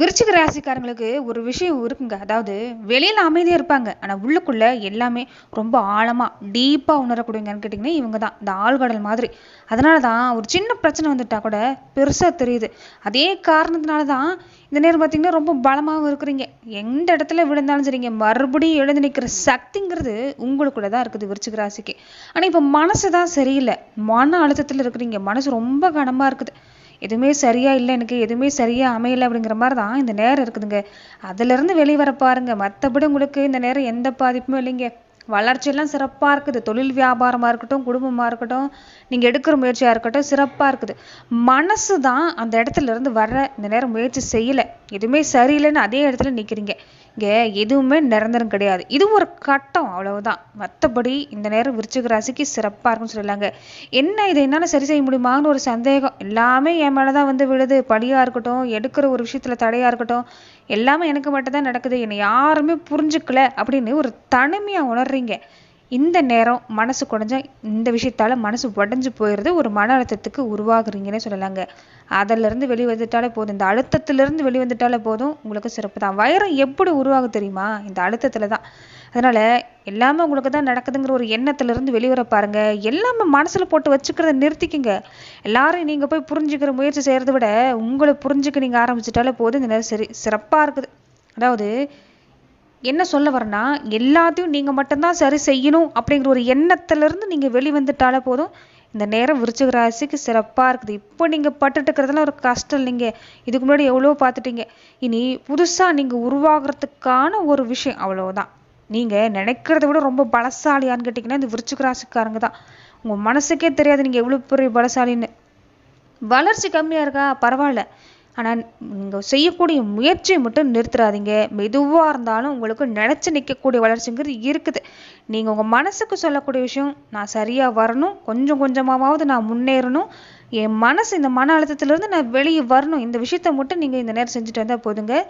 விருச்சிக ராசிக்காரங்களுக்கு ஒரு விஷயம் இருக்குங்க. அதாவது வெளியில அமைதியா இருப்பாங்க. ஆனா உள்ளுக்குள்ள எல்லாமே ரொம்ப ஆழமா டீப்பா உணரக்கூடியவங்கன்னு கேட்டிங்கன்னா இவங்க தான். இந்த ஆழ்கடல் மாதிரி. அதனால தான் ஒரு சின்ன பிரச்சனை வந்துட்டா கூட பெருசா தெரியுது. அதே காரணத்தினால தான் இந்த நேரம் பார்த்தீங்கன்னா ரொம்ப பலமாவும் இருக்கிறீங்க. எந்த இடத்துல விழுந்தாலும் சரிங்க மறுபடியும் எழுந்து நிற்கிற சக்திங்கிறது உங்களுக்குள்ள தான் இருக்குது விருச்சிக ராசிக்கு. ஆனா இப்போ மனசு தான் சரியில்லை. மன அழுத்தத்தில் இருக்கிறீங்க. மனசு ரொம்ப கனமா இருக்குது. எதுவுமே சரியா இல்லை, எனக்கு எதுவுமே சரியா அமையலை அப்படிங்கிற மாதிரி தான் இந்த நேரம் இருக்குதுங்க. அதுலேருந்து வெளியே வர பாருங்க. மற்றபடி உங்களுக்கு இந்த நேரம் எந்த பாதிப்புமே இல்லைங்க. வளர்ச்சியெல்லாம் சிறப்பாக இருக்குது. தொழில் வியாபாரமாக இருக்கட்டும், குடும்பமாக இருக்கட்டும், நீங்கள் எடுக்கிற முயற்சியாக இருக்கட்டும் சிறப்பாக இருக்குது. மனசு தான் அந்த இடத்துல இருந்து வர இந்த நேரம் முயற்சி செய்யலை. எதுவுமே சரியில்லைன்னு அதே இடத்துல நிற்கிறீங்க. இங்கே எதுவுமே நிரந்தரம் கிடையாது. இது ஒரு கட்டம், அவ்வளவுதான். மற்றபடி இந்த நேரம் விருச்சிக ராசிக்கு சிறப்பாக இருக்குன்னு சொல்லலாங்க. என்ன இதை என்னால் சரி செய்ய முடியுமான்னு ஒரு சந்தேகம் எல்லாமே என் மேலே தான் வந்து விழுது. படியாக இருக்கட்டும், எடுக்கிற ஒரு விஷயத்தில் தடையாக இருக்கட்டும், எல்லாமே எனக்கு மட்டும் தான் நடக்குது. என்னை யாருமே புரிஞ்சுக்கல அப்படின்னு ஒரு தனிமையாக உணர்றீங்க. இந்த நேரம் மனசு குறைஞ்ச இந்த விஷயத்தால மனசு உடஞ்சு போயிடுது. ஒரு மன அழுத்தத்துக்கு உருவாகுறீங்கன்னே சொல்லலாங்க. அதிலிருந்து வெளிவந்துட்டாலே போதும். இந்த அழுத்தத்திலிருந்து வெளிவந்துட்டாலே போதும், உங்களுக்கு சிறப்பு தான். வைரம் எப்படி உருவாகும் தெரியுமா? இந்த அழுத்தத்துல தான். அதனால எல்லாமே உங்களுக்கு தான் நடக்குதுங்கிற ஒரு எண்ணத்திலிருந்து வெளிவர பாருங்க. எல்லாமே மனசுல போட்டு வச்சுக்கிறத நிறுத்திக்குங்க. எல்லாரும் நீங்க போய் புரிஞ்சுக்கிற முயற்சி செய்யறதை விட உங்களை புரிஞ்சுக்க நீங்க ஆரம்பிச்சுட்டாலே போதும். இந்த நேரம் சரி சிறப்பா இருக்குது. அதாவது என்ன சொல்ல வரேன்னா, எல்லாத்தையும் நீங்க மட்டும்தான் சரி செய்யணும் அப்படிங்கிற ஒரு எண்ணத்திலிருந்து நீங்க வெளிவந்துட்டாலே போதும். இந்த நேரம் விருச்சிக ராசிக்கு சிறப்பா இருக்குது. இப்போ நீங்க பட்டுட்டு இருக்கிறதெல்லாம் ஒரு கஷ்டம் இல்லைங்க. இதுக்கு முன்னாடி எவ்வளவோ பார்த்துட்டீங்க. இனி புதுசா நீங்க உருவாகிறதுக்கான ஒரு விஷயம் அவ்வளவுதான். நீங்க நினைக்கிறத விட ரொம்ப பலசாலியான்னு கேட்டீங்கன்னா இந்த விருச்சிக ராசிக்காரங்க தான். உங்க மனசுக்கே தெரியாது நீங்க எவ்வளவு பெரிய பலசாலின்னு. வளர்ச்சி கம்மியா இருக்கா பரவாயில்ல. ஆனால் நீங்கள் செய்யக்கூடிய முயற்சியை மட்டும் நிறுத்துறாதீங்க. மெதுவாக இருந்தாலும் உங்களுக்கு நினச்சி நிற்கக்கூடிய வளர்ச்சிங்கிறது இருக்குது. நீங்கள் உங்கள் மனசுக்கு சொல்லக்கூடிய விஷயம், நான் சரியாக வரணும், கொஞ்சம் கொஞ்சமாவது நான் முன்னேறணும், என் மனசு இந்த மன அழுத்தத்திலேருந்து நான் வெளியே வரணும், இந்த விஷயத்த மட்டும் நீங்கள் இந்த நேரம் செஞ்சுட்டு வந்தால் போதுங்க.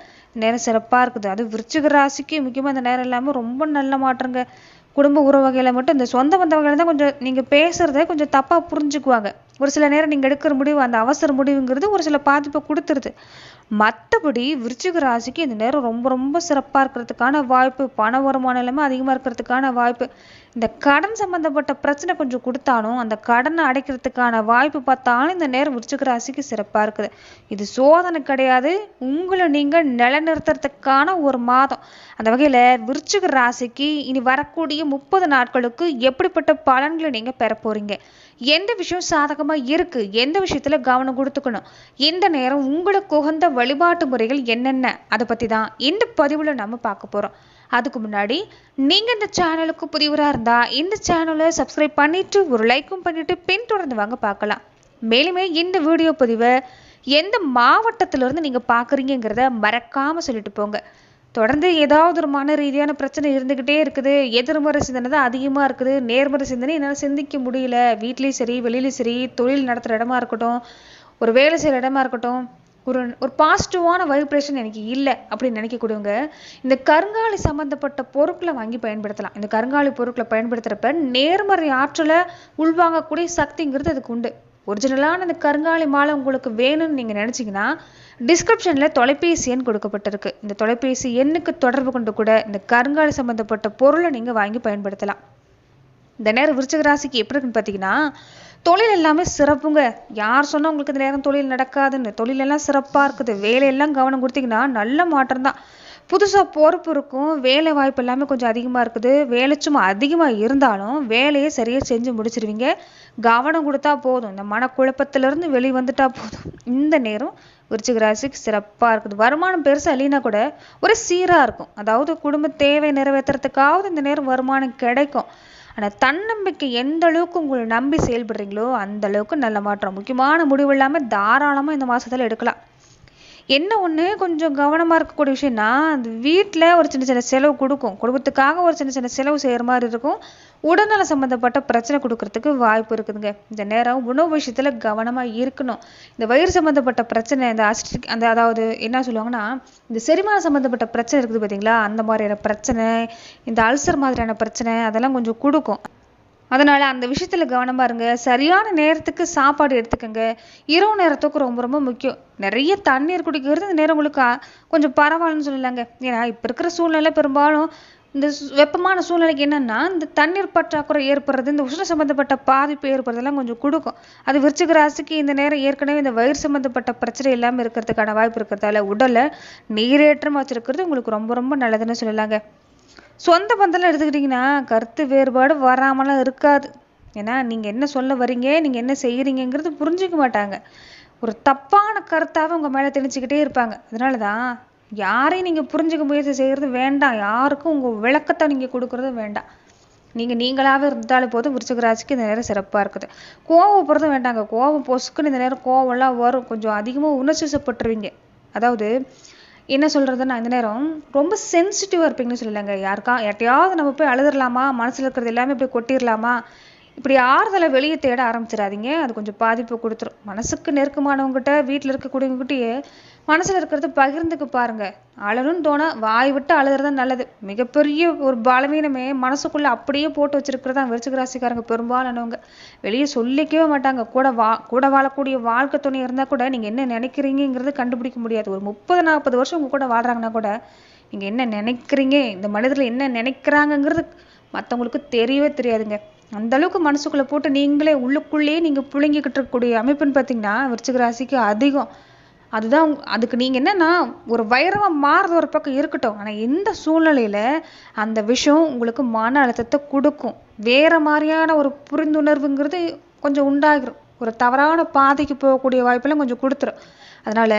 நேரம் சிறப்பாக இருக்குது. அது விருச்சிக ராசிக்கு முக்கியமாக இந்த நேரம் இல்லாமல் ரொம்ப நல்ல மாற்றங்க. குடும்ப உறவு மட்டும் இந்த சொந்த பந்த வகையில் தான் கொஞ்சம் நீங்கள் பேசுகிறத கொஞ்சம் தப்பாக புரிஞ்சுக்குவாங்க. ஒரு சில நேரம் நீங்கள் எடுக்கிற முடிவு, அந்த அவசர முடிவுங்கிறது ஒரு சில பாதிப்பை கொடுத்துருது. மற்றபடி விருச்சிக ராசிக்கு இந்த நேரம் ரொம்ப ரொம்ப சிறப்பாக இருக்கிறதுக்கான வாய்ப்பு, பண வருமானம் எல்லாமே அதிகமாக இருக்கிறதுக்கான வாய்ப்பு. இந்த கடன் சம்பந்தப்பட்ட பிரச்சனை கொஞ்சம் கொடுத்தாலும் அந்த கடனை அடைக்கிறதுக்கான வாய்ப்பு பார்த்தாலும் இந்த நேரம் விருச்சிக ராசிக்கு சிறப்பாக இருக்குது. இது சோதனை கிடையாது, உங்களை நீங்கள் நிலைநிறுத்துறதுக்கான ஒரு மாதம். அந்த வகையில் விருச்சிக ராசிக்கு இனி வரக்கூடிய 30 நாட்களுக்கு எப்படிப்பட்ட பலன்களை நீங்கள் பெற போறீங்க, எந்த விஷயம் சாதகமாக இருக்கு, எந்த விஷயத்துல கவனம் கொடுத்துக்கணும், இந்த நேரம் உங்களுக்கு உகந்த வழிபாட்டு முறைகள் என்னென்ன, அதை பற்றி தான் இந்த பதிவில் நம்ம பார்க்க போகிறோம். அதுக்கு முன்னாடி நீங்கள் இந்த சேனலுக்கு புதியவராக இருந்தால் இந்த சேனலை சப்ஸ்கிரைப் பண்ணிட்டு ஒரு லைக்கும் பண்ணிட்டு பின்தொடர்ந்து வாங்க பார்க்கலாம். மேலுமே இந்த வீடியோ பதிவை எந்த மாவட்டத்திலிருந்து நீங்கள் பார்க்குறீங்கிறத மறக்காமல் சொல்லிட்டு போங்க. தொடர்ந்து ஏதாவது ஒரு மன ரீதியான பிரச்சனை இருந்துக்கிட்டே இருக்குது. எதிர்மறை சிந்தனை தான் அதிகமாக இருக்குது. நேர்மறை சிந்தனை என்னால் சிந்திக்க முடியல. வீட்லேயும் சரி, வெளியிலையும் சரி, தொழில் நடத்துகிற இடமா இருக்கட்டும், ஒரு வேலை செய்கிற இடமா இருக்கட்டும், ஒரு பாசிட்டிவான வைப்ரேஷன் எனக்கு இல்லை அப்படின்னு நினைக்கக்கூடியவங்க இந்த கருங்காலி சம்மந்தப்பட்ட பொருட்களை வாங்கி பயன்படுத்தலாம். இந்த கருங்காலி பொருட்களை பயன்படுத்துகிறப்ப நேர்மறை ஆற்றலை உள்வாங்கக்கூடிய சக்திங்கிறது அதுக்கு உண்டு. ஒரிஜினலான இந்த கருங்காலி மாலை உங்களுக்கு வேணும்னு நீங்கள் நினச்சிங்கன்னா டிஸ்கிரிப்ஷனில் தொலைபேசி எண் கொடுக்கப்பட்டிருக்கு. இந்த தொலைபேசி எண்ணுக்கு தொடர்பு கொண்டு கூட இந்த கருங்காலி சம்மந்தப்பட்ட பொருளை நீங்கள் வாங்கி பயன்படுத்தலாம். இந்த நேரம் விருச்சிக ராசிக்கு எப்படி இருக்குன்னு பார்த்தீங்கன்னா, தொழில் எல்லாமே சிறப்புங்க. யார் சொன்னால் உங்களுக்கு இந்த நேரம் தொழில் நடக்காதுன்னு? தொழில் எல்லாம் சிறப்பாக இருக்குது. வேலையெல்லாம் கவனம் கொடுத்தீங்கன்னா நல்ல மாற்றம் தான். புதுசாக பொறுப்பு இருக்கும். வேலை வாய்ப்பு எல்லாமே கொஞ்சம் அதிகமாக இருக்குது. வேலை சும்மா அதிகமாக இருந்தாலும் வேலையை சரியாக செஞ்சு முடிச்சிருவீங்க. கவனம் கொடுத்தா போதும். இந்த மனக்குழப்பத்திலிருந்து வெளியே வந்துட்டா போதும். இந்த நேரம் விருச்சிக ராசிக்கு சிறப்பாக இருக்குது. வருமானம் பெருசாக இல்லைன்னா கூட ஒரு சீராக இருக்கும். அதாவது குடும்ப தேவை நிறைவேற்றுறதுக்காவது இந்த நேரம் வருமானம் கிடைக்கும். ஆனால் தன்னம்பிக்கை எந்த அளவுக்கு உங்களை நம்பி செயல்படுறீங்களோ அந்த அளவுக்கு நல்ல மாற்றம். முக்கியமான முடிவு இல்லாமல் தாராளமாக இந்த மாதத்தில் எடுக்கலாம். என்ன ஒன்று கொஞ்சம் கவனமாக இருக்கக்கூடிய விஷயம்னா, அந்த வீட்டில் ஒரு சின்ன சின்ன செலவு கொடுக்கும். குடும்பத்துக்காக ஒரு சின்ன சின்ன செலவு செய்கிற மாதிரி இருக்கும். உடல்நல சம்மந்தப்பட்ட பிரச்சனை கொடுக்கறதுக்கு வாய்ப்பு இருக்குதுங்க. இந்த நேரம் உணவு விஷயத்தில் கவனமாக இருக்கணும். இந்த வயிறு சம்மந்தப்பட்ட பிரச்சனை, இந்த அசிடிக் அந்த அதாவது என்ன சொல்லுவாங்கன்னா, இந்த செரிமான சம்மந்தப்பட்ட பிரச்சனை இருக்குது பார்த்தீங்களா, அந்த மாதிரியான பிரச்சனை, இந்த அல்சர் மாதிரியான பிரச்சனை அதெல்லாம் கொஞ்சம் கொடுக்கும். அதனால அந்த விஷயத்துல கவனமா இருங்க. சரியான நேரத்துக்கு சாப்பாடு எடுத்துக்கங்க. இரவு நேரத்துக்கு ரொம்ப ரொம்ப முக்கியம். நிறைய தண்ணீர் குடிக்கிறது இந்த நேரம் உங்களுக்கு கொஞ்சம் பரவாயில்லன்னு சொல்லலாங்க. ஏன்னா இப்ப இருக்கிற சூழ்நிலை பெரும்பாலும் இந்த வெப்பமான சூழ்நிலைக்கு என்னன்னா இந்த தண்ணீர் பற்றாக்குறை ஏற்படுறது, இந்த உஷ்ண சம்பந்தப்பட்ட பாதிப்பு ஏற்படுறதெல்லாம் கொஞ்சம் கொடுக்கும். அது விருச்சிக ராசிக்கு இந்த நேரம் ஏற்கனவே இந்த வயிறு சம்பந்தப்பட்ட பிரச்சனை இல்லாமல் இருக்கிறதுக்கான வாய்ப்பு இருக்கிறதால உடலை நீரேற்றம் வச்சிருக்கிறது உங்களுக்கு ரொம்ப ரொம்ப நல்லதுன்னு சொல்லலாங்க. சொந்த பந்தெல்லாம் எடுத்துக்கிட்டிங்கன்னா கருத்து வேறுபாடு வராமலாம் இருக்காது. ஏன்னா நீங்கள் என்ன சொல்ல வரீங்க, நீங்கள் என்ன செய்கிறீங்கிறது புரிஞ்சிக்க மாட்டாங்க. ஒரு தப்பான கருத்தாவே உங்கள் மேலே திணிச்சுக்கிட்டே இருப்பாங்க. அதனால தான் யாரையும் நீங்கள் புரிஞ்சுக்க முயற்சி செய்கிறது வேண்டாம். யாருக்கும் உங்கள் விளக்கத்தை நீங்கள் கொடுக்குறது வேண்டாம். நீங்களாகவே இருந்தாலே போதும். விருச்சிக ராசிக்கு இந்த நேரம் சிறப்பாக இருக்குது. கோவப்படுறதும் வேண்டாங்க. கோவம் பொசுக்குன்னு இந்த நேரம் கோவம்லாம் வரும். கொஞ்சம் அதிகமாக உணர்ச்சிசப்பட்டுருவீங்க. அதாவது என்ன சொல்கிறதுன்னா இந்த நேரம் ரொம்ப சென்சிட்டிவாக இருப்பீங்கன்னு சொல்லலைங்க. யார்ட்டையாவது நம்ம போய் அழுதுடலாமா, மனசில் இருக்கிறது எல்லாமே போய் கொட்டிடலாமா, இப்படி ஆறுதலை வெளியே தேட ஆரம்பிச்சிடாதீங்க. அது கொஞ்சம் பாதிப்பு கொடுத்துரும். மனசுக்கு நெருக்கமானவங்ககிட்ட, வீட்டில் இருக்கக்கூடியவங்ககிட்டயே மனசில் இருக்கிறத பகிர்ந்துக்கு பாருங்க. அழணும்னு தோணா வாய் விட்டு அழுதுறது நல்லது. மிகப்பெரிய ஒரு பலவீனமே மனசுக்குள்ளே அப்படியே போட்டு வச்சிருக்கிறதா விருச்சிக ராசிக்காரங்க பெரும்பாலானவங்க. வெளியே சொல்லிக்கவே மாட்டாங்க. கூட வாழக்கூடிய வாழ்க்கை துணை இருந்தால் கூட நீங்கள் என்ன நினைக்கிறீங்கிறது கண்டுபிடிக்க முடியாது. ஒரு 30-40 வருஷம் உங்க கூட வாழ்றாங்கன்னா கூட நீங்கள் என்ன நினைக்கிறீங்க, இந்த மனிதர்கள் என்ன நினைக்கிறாங்கங்கிறது மற்றவங்களுக்கு தெரியவே தெரியாதுங்க. அந்த அளவுக்கு மனசுக்குள்ளே போட்டு நீங்களே உள்ளுக்குள்ளேயே நீங்கள் புழுங்கிக்கிட்டு இருக்கக்கூடிய அமைப்புன்னு பார்த்தீங்கன்னா விருச்சிக ராசிக்கு அதிகம். அதுதான் அதுக்கு நீங்கள் என்னன்னா ஒரு வைரமாக மாறுறது ஒரு பக்கம் இருக்கட்டும். ஆனால் எந்த சூழ்நிலையில் அந்த விஷயம் உங்களுக்கு மன அழுத்தத்தை கொடுக்கும். வேற மாதிரியான ஒரு புரிந்துணர்வுங்கிறது கொஞ்சம் உண்டாகிரும். ஒரு தவறான பாதைக்கு போகக்கூடிய வாய்ப்பெல்லாம் கொஞ்சம் கொடுத்துரும். அதனால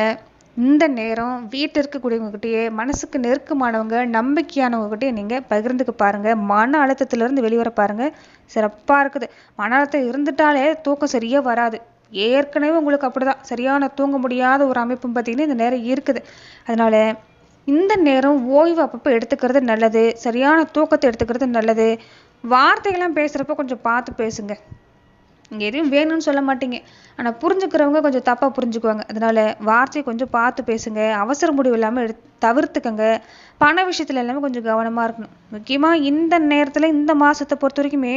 இந்த நேரம் வீட்டில் இருக்கக்கூடியவங்ககிட்டயே மனசுக்கு நெருக்கமானவங்க, நம்பிக்கையானவங்ககிட்டயே நீங்கள் பகிர்ந்துக்க பாருங்க. மன அழுத்தத்திலிருந்து வெளிவர பாருங்க. சிறப்பாக இருக்குது. மன அழுத்தம் இருந்துட்டாலே தூக்கம் சரியாக வராது. ஏற்கனவே உங்களுக்கு அப்படிதான் சரியான தூங்க முடியாத ஒரு அமைப்பும் பார்த்தீங்கன்னா இந்த நேரம் இருக்குது. அதனால இந்த நேரம் ஓய்வு அப்பப்போ எடுத்துக்கிறது நல்லது. சரியான தூக்கத்தை எடுத்துக்கிறது நல்லது. வார்த்தைகள்லாம் பேசுகிறப்ப கொஞ்சம் பார்த்து பேசுங்க. நீங்கள் எதையும் வேணும்னு சொல்ல மாட்டீங்க, ஆனால் புரிஞ்சுக்கிறவங்க கொஞ்சம் தப்பாக புரிஞ்சுக்குவாங்க. அதனால வார்த்தையை கொஞ்சம் பார்த்து பேசுங்க. அவசர முடிவு இல்லாமல் தவிர்த்துக்கங்க. பண விஷயத்துல எல்லாமே கொஞ்சம் கவனமாக இருக்கணும். முக்கியமாக இந்த நேரத்தில் இந்த மாதத்தை பொறுத்த வரைக்குமே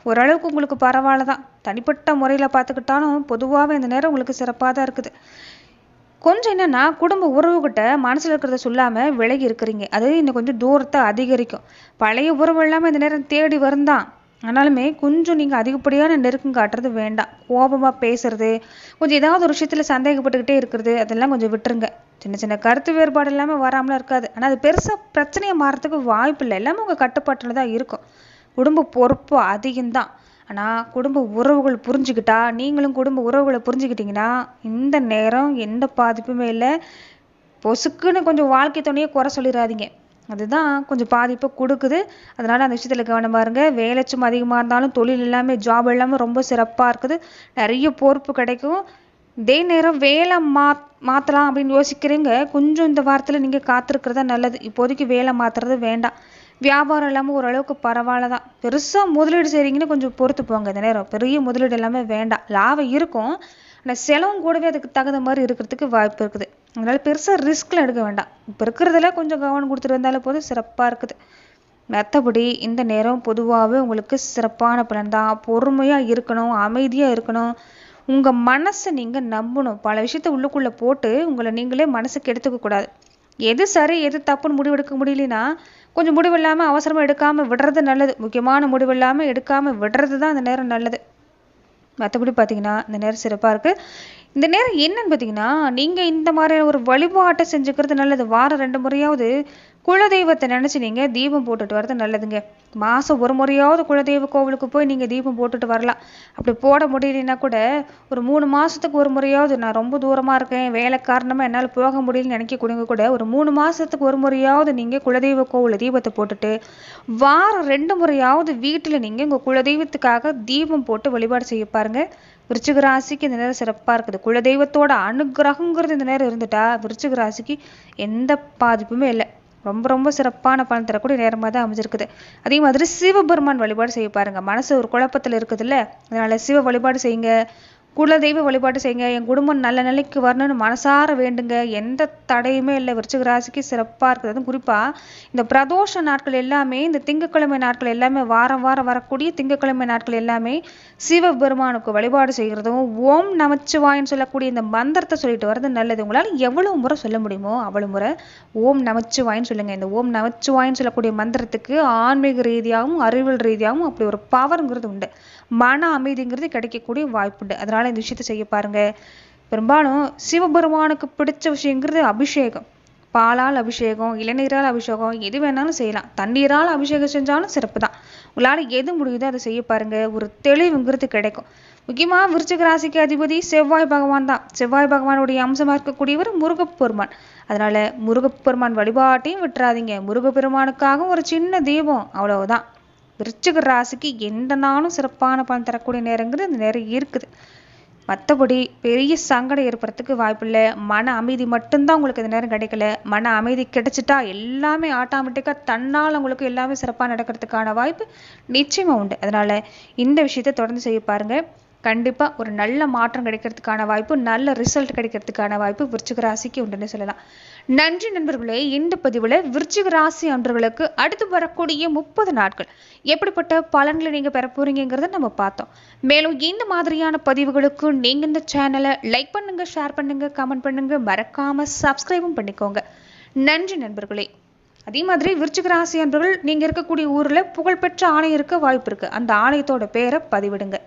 ஓரளவுக்கு உங்களுக்கு பரவாயில்ல தான். தனிப்பட்ட முறையில் பார்த்துக்கிட்டாலும் பொதுவாகவே இந்த நேரம் உங்களுக்கு சிறப்பாக தான் இருக்குது. கொஞ்சம் என்னன்னா குடும்ப உறவுகிட்ட மனசில் இருக்கிறத சொல்லாமல் விலகி இருக்கிறீங்க. அது இன்னும் கொஞ்சம் தூரத்தை அதிகரிக்கும். பழைய உறவு இல்லாமல் இந்த நேரம் தேடி வருந்தான். ஆனாலுமே கொஞ்சம் நீங்கள் அதிகப்படியான நெருக்கம் காட்டுறது வேண்டாம். கோபமாக பேசுறது, கொஞ்சம் ஏதாவது ஒரு விஷயத்தில் சந்தேகப்பட்டுக்கிட்டே இருக்கிறது, அதெல்லாம் கொஞ்சம் விட்டுருங்க. சின்ன சின்ன கருத்து வேறுபாடு எல்லாமே வராமலாம் இருக்காது. ஆனால் அது பெருசாக பிரச்சனையை மாறத்துக்கு வாய்ப்பு இல்லை. எல்லாமே உங்கள் கட்டுப்பாட்டில் தான் இருக்கும். குடும்ப பொறுப்பு அதிகம்தான். ஆனால் குடும்ப உறவுகள் புரிஞ்சுக்கிட்டா, நீங்களும் குடும்ப உறவுகளை புரிஞ்சுக்கிட்டீங்கன்னா இந்த நேரம் எந்த பாதிப்புமே இல்லை. பொசுக்குன்னு கொஞ்சம் வாழ்க்கை துணையை குறை சொல்லிடாதீங்க. அதுதான் கொஞ்சம் பாதிப்பை கொடுக்குது. அதனால் அந்த விஷயத்தில் கவனமாக இருங்க. வேலை சும்மா அதிகமாக இருந்தாலும் தொழில் எல்லாமே ஜாப் எல்லாமே ரொம்ப சிறப்பாக இருக்குது. நிறைய பொறுப்பு கிடைக்கும். இதே நேரம் வேலை மாற்றலாம் அப்படின்னு யோசிக்கிறீங்க. கொஞ்சம் இந்த வாரத்தில் நீங்கள் காத்திருக்கிறதா நல்லது. இப்போதைக்கு வேலை மாற்றுறது வேண்டாம். வியாபாரம் இல்லாமல் ஓரளவுக்கு பரவாயில்ல தான். பெருசாக முதலீடு செய்கிறீங்கன்னு கொஞ்சம் பொறுத்து போங்க. இந்த நேரம் பெரிய முதலீடு எல்லாமே வேண்டாம். லாபம் இருக்கும், ஆனால் செலவும் கூடவே அதுக்கு தகுந்த மாதிரி இருக்கிறதுக்கு வாய்ப்பு இருக்குது. அதனால பெருசாக ரிஸ்கில் எடுக்க வேண்டாம். இப்போ இருக்கிறதுல கொஞ்சம் கவனம் கொடுத்துட்டு வந்தாலும் போதும். சிறப்பாக இருக்குது. மற்றபடி இந்த நேரம் பொதுவாகவே உங்களுக்கு சிறப்பான பலன் தான். பொறுமையாக இருக்கணும், அமைதியாக இருக்கணும். உங்கள் மனசை நீங்கள் நம்பணும். பல விஷயத்த உள்ளுக்குள்ளே போட்டு உங்களை நீங்களே மனசுக்கு எடுத்துக்க கூடாது. எது சரி எது தப்புன்னு முடிவு எடுக்க முடியலன்னா கொஞ்சம் முடிவு இல்லாமல் அவசரமாக எடுக்காமல் விடுறது நல்லது. முக்கியமான முடிவு இல்லாமல் எடுக்காமல் விடுறது தான் இந்த நேரம் நல்லது. மற்றபடி பார்த்தீங்கன்னா இந்த நேரம் சிறப்பாக இருக்குது. இந்த நேரம் என்னன்னு பார்த்தீங்கன்னா நீங்கள் இந்த மாதிரியான ஒரு வழிபாட்டை செஞ்சுக்கிறது நல்லது. வாரம் 2 முறையாவது குலதெய்வத்தை நினச்சி நீங்கள் தீபம் போட்டுட்டு வர்றது நல்லதுங்க. மாதம் ஒரு முறையாவது குலதெய்வ கோவிலுக்கு போய் நீங்கள் தீபம் போட்டுட்டு வரலாம். அப்படி போட முடியலன்னா கூட ஒரு 3 மாதத்துக்கு ஒரு முறையாவது, நான் ரொம்ப தூரமாக இருக்கேன், வேலை காரணமாக என்னால் போக முடியலன்னு நினைக்கக்கூடியவங்க கூட ஒரு 3 மாதத்துக்கு ஒரு முறையாவது நீங்கள் குலதெய்வ கோவிலில் தீபத்தை போட்டுட்டு வாரம் 2 முறையாவது வீட்டில் நீங்கள் உங்கள் குலதெய்வத்துக்காக தீபம் போட்டு வழிபாடு செய்ய பாருங்க. விருச்சிக ராசிக்கு இந்த நேரம் சிறப்பாக இருக்குது. குலதெய்வத்தோட அனுகிரகங்கிறது இந்த நேரம் இருந்துட்டா விருச்சிக ராசிக்கு எந்த பாதிப்புமே இல்லை. ரொம்ப ரொம்ப சிறப்பான பலன் தரக்கூடிய நேரமாக தான் அமைஞ்சிருக்குது. அதே மாதிரி சிவபெருமான் வழிபாடு செய்ய பாருங்க. மனசு ஒரு குழப்பத்தில் இருக்குதுல்ல, அதனால சிவ வழிபாடு செய்யுங்க. குலதெய்வ வழிபாடு செய்யுங்க. என் குடும்பம் நல்ல நிலைக்கு வரணும்னு மனசார வேண்டுங்க. எந்த தடையுமே இல்லை. விருச்சிக ராசிக்கு சிறப்பாக இருக்குது. அதுவும் குறிப்பாக இந்த பிரதோஷ நாட்கள் எல்லாமே, இந்த திங்கட்கிழமை நாட்கள் எல்லாமே, வாரம் வாரம் வரக்கூடிய திங்கட்கிழமை நாட்கள் எல்லாமே சிவபெருமானுக்கு வழிபாடு செய்கிறதும் ஓம் நமச்சிவாயன்னு சொல்லக்கூடிய இந்த மந்திரத்தை சொல்லிட்டு வர்றது நல்லது. உங்களால் எவ்வளவு முறை சொல்ல முடியுமோ அவ்வளவு முறை ஓம் நமச்சிவாயன்னு சொல்லுங்க. இந்த ஓம் நமச்சிவாயன்னு சொல்லக்கூடிய மந்திரத்துக்கு ஆன்மீக ரீதியாகவும் அறிவியல் ரீதியாகவும் அப்படி ஒரு பவர்ங்கிறது உண்டு. மன அமைதிங்கிறது கிடைக்கக்கூடிய வாய்ப்புண்டு. அதனால இந்த விஷயத்தை செய்ய பாருங்க. பெரும்பாலும் சிவபெருமானுக்கு பிடிச்ச விஷயங்கிறது அபிஷேகம். பாலால் அபிஷேகம், இளநீரால் அபிஷேகம், எது வேணாலும் செய்யலாம். தண்ணீரால் அபிஷேகம் செஞ்சாலும் சிறப்பு தான். உங்களால் எது முடியுதோ அதை செய்ய பாருங்க. ஒரு தெளிவுங்கிறது கிடைக்கும். முக்கியமாக விருச்சிக ராசிக்கு அதிபதி செவ்வாய் பகவான் தான். செவ்வாய் பகவானுடைய அம்சமாக இருக்கக்கூடியவர் முருகப்பெருமான். அதனால முருகப்பெருமான் வழிபாட்டையும் விட்டுறாதீங்க. முருகப்பெருமானுக்காக ஒரு சின்ன தீபம், அவ்வளவுதான். விருச்சிக ராசிக்கு எந்த நாளும் சிறப்பான பலன் தரக்கூடிய நேரங்கிறது இந்த நேரம் இருக்குது. மற்றபடி பெரிய சங்கடம் ஏற்படுறதுக்கு வாய்ப்பில்லை. மன அமைதி மட்டும்தான் உங்களுக்கு இந்த நேரம் கிடைக்கல. மன அமைதி கிடைச்சிட்டா எல்லாமே ஆட்டோமேட்டிக்காக தன்னால் உங்களுக்கு எல்லாமே சிறப்பாக நடக்கிறதுக்கான வாய்ப்பு நிச்சயமாக உண்டு. அதனால இந்த விஷயத்தை தொடர்ந்து செய்ய பாருங்க. கண்டிப்பாக ஒரு நல்ல மாற்றம் கிடைக்கிறதுக்கான வாய்ப்பு, நல்ல ரிசல்ட் கிடைக்கிறதுக்கான வாய்ப்பு விருச்சிக ராசிக்கு உண்டுன்னு சொல்லலாம். நன்றி நண்பர்களே. இந்த பதிவில் விருச்சிக ராசி அன்பர்களுக்கு அடுத்து வரக்கூடிய 30 நாட்கள் எப்படிப்பட்ட பலன்களை நீங்கள் பெற போறீங்கிறத நம்ம பார்த்தோம். மேலும் இந்த மாதிரியான பதிவுகளுக்கு நீங்கள் இந்த சேனலை லைக் பண்ணுங்க, ஷேர் பண்ணுங்க, கமெண்ட் பண்ணுங்க, மறக்காம சப்ஸ்கிரைபும் பண்ணிக்கோங்க. நன்றி நண்பர்களே. அதே மாதிரி விருச்சிக ராசி அன்பர்கள் நீங்கள் இருக்கக்கூடிய ஊரில் புகழ்பெற்ற ஆலயம் இருக்க வாய்ப்பு இருக்கு. அந்த ஆலயத்தோட பேரை பதிவிடுங்க.